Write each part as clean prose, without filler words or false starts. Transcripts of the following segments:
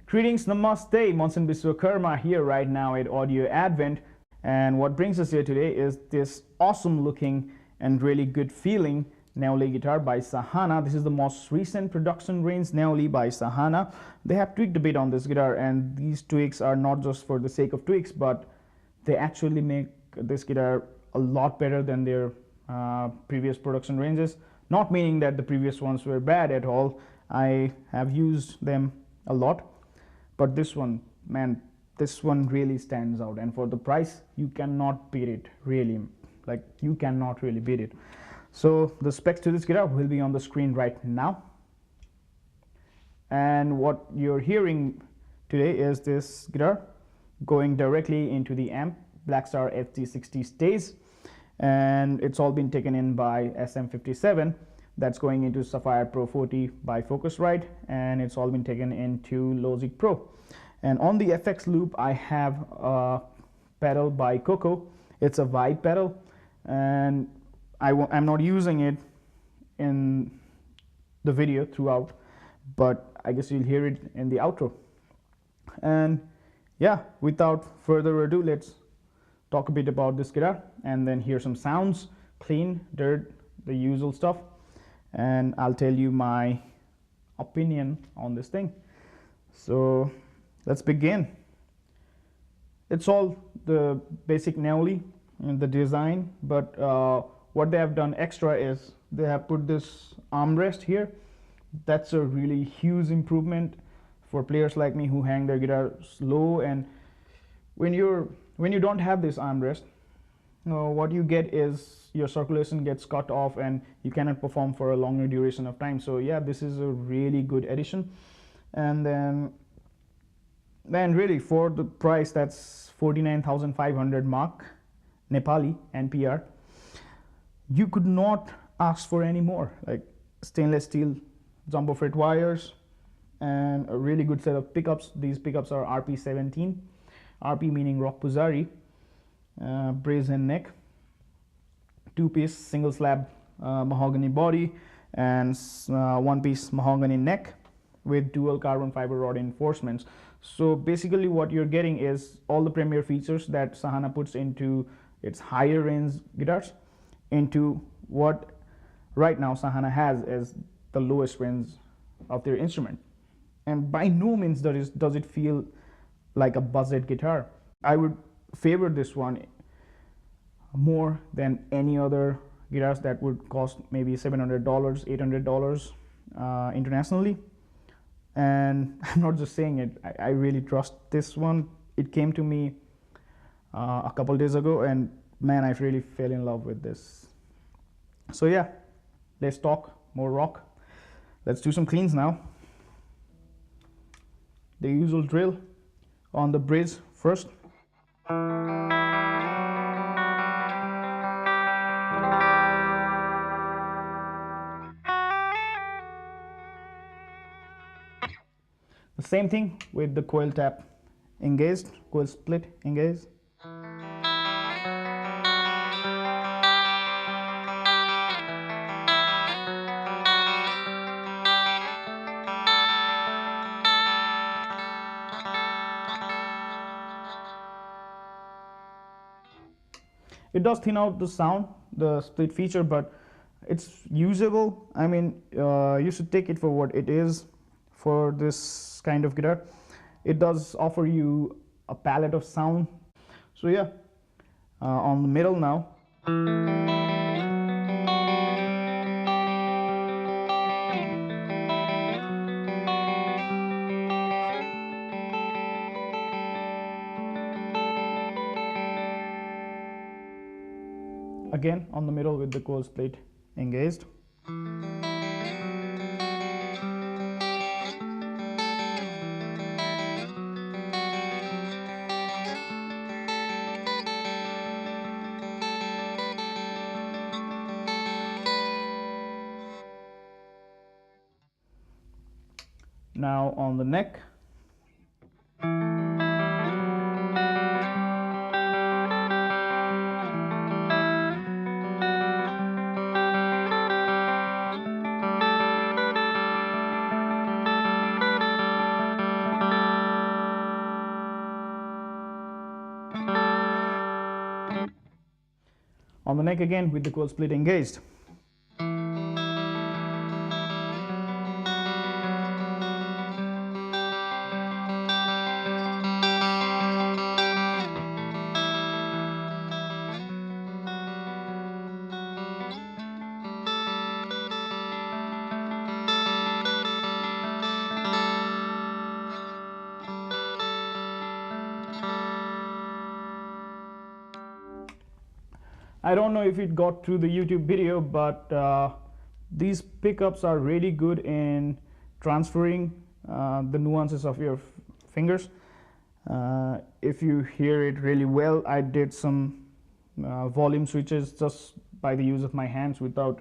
Greetings, namaste, Monson Biswakarma here right now at Audio Advent. And what brings us here today is this awesome looking and really good feeling Nyauli guitar by Sahana. This is the most recent production range Nyauli by Sahana. They have tweaked a bit on this guitar, and these tweaks are not just for the sake of tweaks, but they actually make this guitar a lot better than their previous production ranges. Not meaning that the previous ones were bad at all. I have used them a lot. But this one, man, this one really stands out, and for the price you cannot beat it, really. Like, you cannot really beat it. So the specs to this guitar will be on the screen right now, and what you're hearing today is this guitar going directly into the amp Blackstar FG60 stays, and it's all been taken in by SM57. That's going into Saffire Pro 40 by Focusrite, and it's all been taken into Logic Pro. And on the FX loop I have a pedal by Kokko. It's a vibe pedal, and I'm not using it in the video throughout, but I guess you'll hear it in the outro. And yeah, without further ado, let's talk a bit about this guitar and then hear some sounds, clean, dirt, the usual stuff, and I'll tell you my opinion on this thing. So let's begin. It's all the basic Nyauli in the design, but what they have done extra is they have put this armrest here. That's a really huge improvement for players like me who hang their guitars low, and when you don't have this armrest, what you get is your circulation gets cut off and you cannot perform for a longer duration of time. So yeah, this is a really good addition. And then really for the price, that's 49,500 mark Nepali NPR, you could not ask for any more. Like, stainless steel jumbo fret wires and a really good set of pickups. These pickups are RP17, RP meaning Rock Pujari, brazen neck, two-piece single slab mahogany body, and one-piece mahogany neck with dual carbon fiber rod reinforcements. So basically what you're getting is all the premier features that Sahana puts into its higher range guitars into what right now Sahana has as the lowest range of their instrument. And by no means does it feel like a budget guitar. I would favor this one more than any other guitars that would cost maybe $700, $800 internationally. And I'm not just saying it, I really trust this one. It came to me a couple days ago, and man, I really fell in love with this. So yeah, let's talk more rock. Let's do some cleans now. The usual drill on the bridge first. The same thing with the coil tap engaged, coil split engaged. It does thin out the sound, the split feature, but it's usable. I mean, you should take it for what it is for this kind of guitar. It does offer you a palette of sound. So yeah, on the middle now. Again on the middle with the coil split engaged. Now on the neck. On the neck again with the coil split engaged. I don't know if it got through the YouTube video, but these pickups are really good in transferring the nuances of your fingers. If you hear it really well, I did some volume switches just by the use of my hands without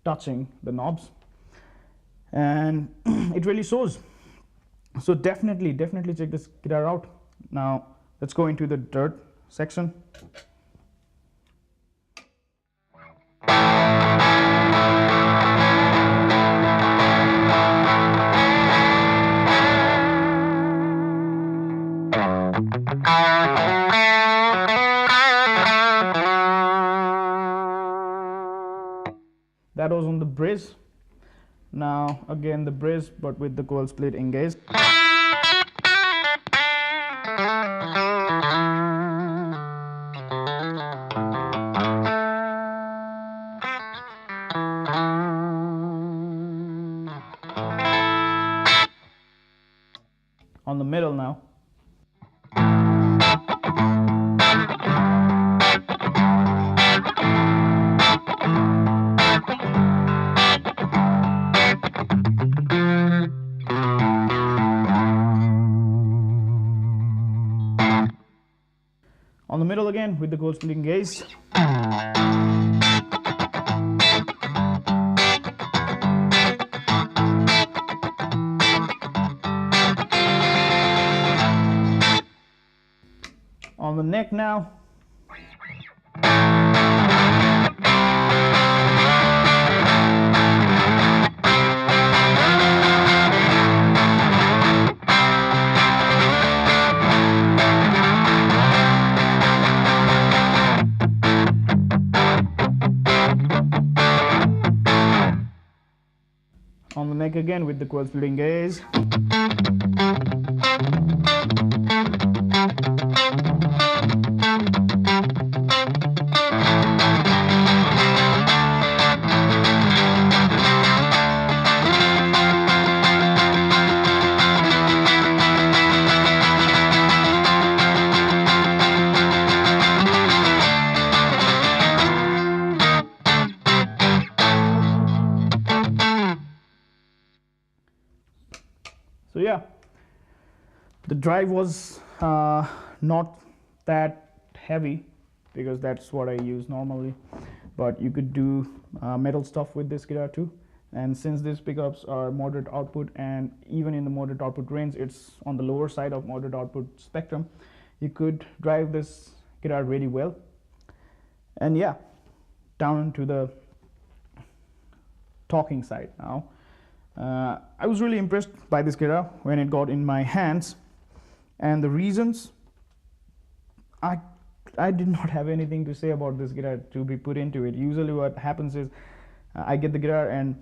touching the knobs, and it really shows. So definitely check this guitar out. Now let's go into the dirt section. That was on the bridge. Now again the bridge, but with the coil split engaged. On the middle now. On the middle again with the coil split engaged. On the neck now. On the neck again with the coil split engaged. So yeah, the drive was not that heavy because that's what I use normally, but you could do metal stuff with this guitar too. And since these pickups are moderate output, and even in the moderate output range, it's on the lower side of moderate output spectrum, you could drive this guitar really well. And yeah, down to the talking side now. I was really impressed by this guitar when it got in my hands, and the reasons, I did not have anything to say about this guitar to be put into it. Usually what happens is I get the guitar, and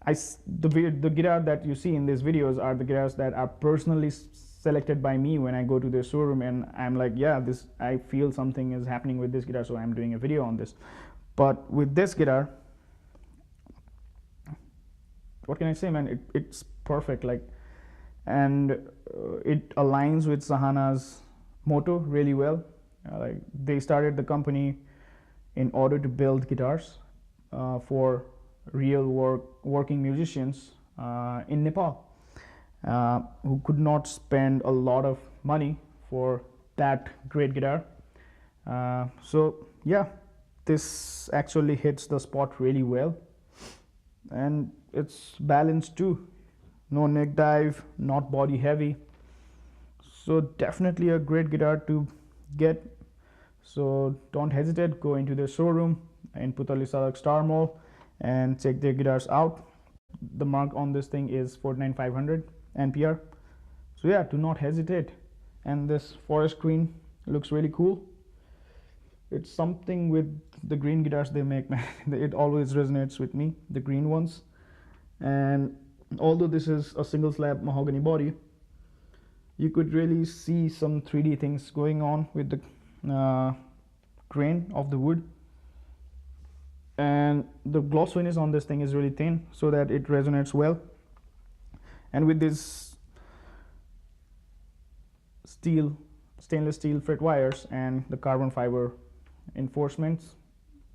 the guitar that you see in these videos are the guitars that are personally selected by me when I go to the showroom, and I'm like, yeah, this, I feel something is happening with this guitar, so I'm doing a video on this. But with this guitar, what can I say, man? It's perfect, like, and it aligns with Sahana's motto really well. Like, they started the company in order to build guitars for real working musicians in Nepal who could not spend a lot of money for that great guitar. So yeah, this actually hits the spot really well, and it's balanced too. no neck dive, not body heavy. So definitely a great guitar to get. So don't hesitate, go into the showroom in Putali Sarak Star Mall and check their guitars out. The mark on this thing is 49500 NPR. So yeah, do not hesitate. And this forest green looks really cool. It's something with the green guitars they make, man. It always resonates with me, the green ones. And although this is a single slab mahogany body, you could really see some 3D things going on with the grain of the wood. And the gloss finish on this thing is really thin so that it resonates well. And with this stainless steel fret wires and the carbon fiber reinforcements,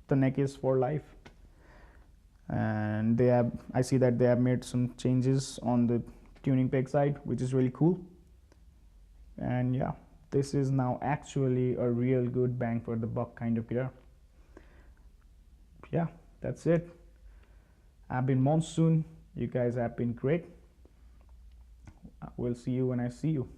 the neck is for life. And I see that they have made some changes on the tuning peg side, which is really cool. And yeah, this is now actually a real good bang for the buck kind of guitar. Yeah, that's it. I've been Monsoon. You guys have been great. We'll see you when I see you.